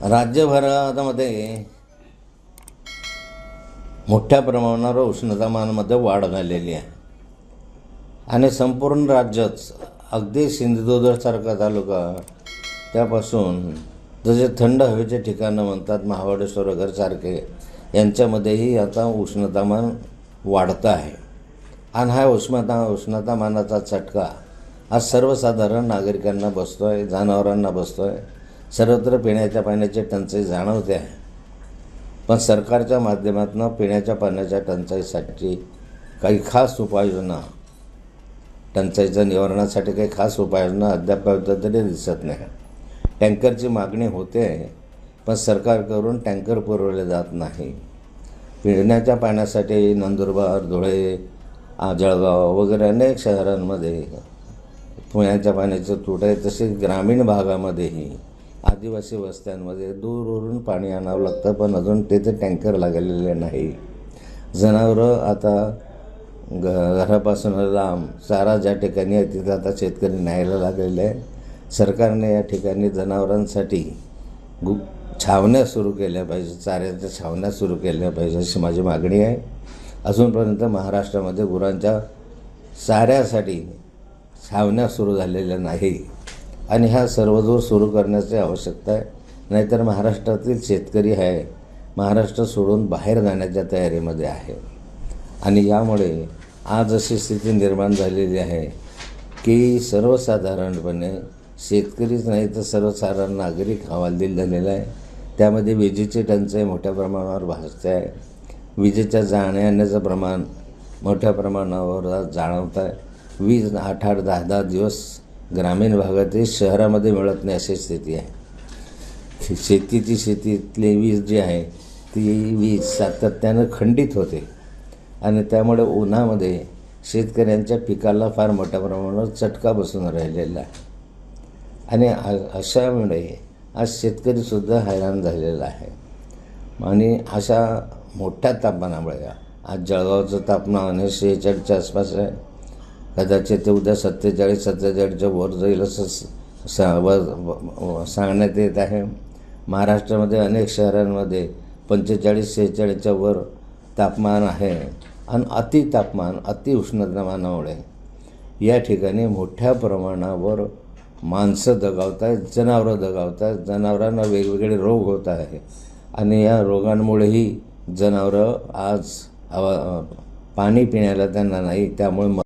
राज्यभरामध्ये मोठ्या प्रमाणावर उष्णतामानामध्ये वाढ झालेली आहे आणि संपूर्ण राज्यच अगदी सिंधुदुर्गसारखा तालुका त्यापासून जसे थंड हवेचे ठिकाणं म्हणतात महाबळेश्वर वगैरेसारखे यांच्यामध्येही आता उष्णतामान वाढतं आहे आणि हा उष्णतामानाचा चटका आज सर्वसाधारण नागरिकांना बसतो आहे, जनावरांना बसतो आहे. सर्वत्र पिण्याच्या पाण्याची टंचाई जाणवते आहे. पण सरकारच्या माध्यमातून पिण्याच्या पाण्याच्या टंचाईसाठी काही खास उपाययोजना, टंचाईच्या निवारणासाठी काही खास उपाययोजना अद्याप तरी दिसत नाही. टँकरची मागणी होते पण सरकारकडून टँकर पुरवले जात नाही. पिण्याच्या पाण्यासाठी नंदुरबार, धुळे, जळगाव वगैरे अनेक शहरांमध्ये पिण्याच्या पाण्याचे तुट आहे. तसेच ग्रामीण भागामध्येही आदिवासी वस्त्यांमध्ये दूरवरून पाणी आणावं लागतं पण अजून तेथे टँकर लागलेले नाही. जनावरं आता घरापासून लांब चारा ज्या ठिकाणी आहे तिथं आता शेतकरी न्यायला लागलेले आहे. सरकारने या ठिकाणी जनावरांसाठी छावण्या सुरू केल्या पाहिजे, चाऱ्याच्या छावण्या सुरू केल्या पाहिजे अशी माझी मागणी आहे. अजूनपर्यंत महाराष्ट्रामध्ये गुरांच्या चाऱ्यासाठी छावण्या सुरू झालेल्या नाही आणि ह्या सर्वदूर सुरू करण्याची आवश्यकता आहे. नाहीतर महाराष्ट्रातील शेतकरी आहे महाराष्ट्र सोडून बाहेर जाण्याच्या तयारीमध्ये आहे आणि यामुळे आज अशी स्थिती निर्माण झालेली आहे की सर्वसाधारणपणे शेतकरीच नाही तर सर्वसाधारण नागरिक हवालदिल झालेला आहे. त्यामध्ये विजेची टंचाई मोठ्या प्रमाणावर भासते आहे. विजेच्या जाण्या येण्याचं प्रमाण मोठ्या प्रमाणावर जाणवत आहे. वीज 8-8, 10-10 दिवस ग्रामीण भागातील शहरामध्ये मिळत नाही अशी स्थिती आहे. शेतीतली वीज जी आहे ती वीज सातत्यानं खंडित होते आणि त्यामुळे उन्हामध्ये शेतकऱ्यांच्या पिकाला फार मोठ्या प्रमाणावर चटका बसून राहिलेला आहे आणि अशामुळे आज शेतकरीसुद्धा हैराण झालेला आहे. आणि अशा मोठ्या तापमानामुळे आज जळगावचं तापमान 46च्या आसपास आहे. कदाचित ते उद्या 47-47च्या वर जाईल असं सांगण्यात येत आहे. महाराष्ट्रामध्ये अनेक शहरांमध्ये 45-46च्या वर तापमान आहे आणि अतितापमान, अतिउष्णतामानामुळे या ठिकाणी मोठ्या प्रमाणावर माणसं दगावत आहेत, जनावरं दगावत आहेत. जनावरांना वेगवेगळे रोग होत आहे आणि या रोगांमुळेही जनावरं आज पाणी पिण्याला त्यांना नाही, त्यामुळे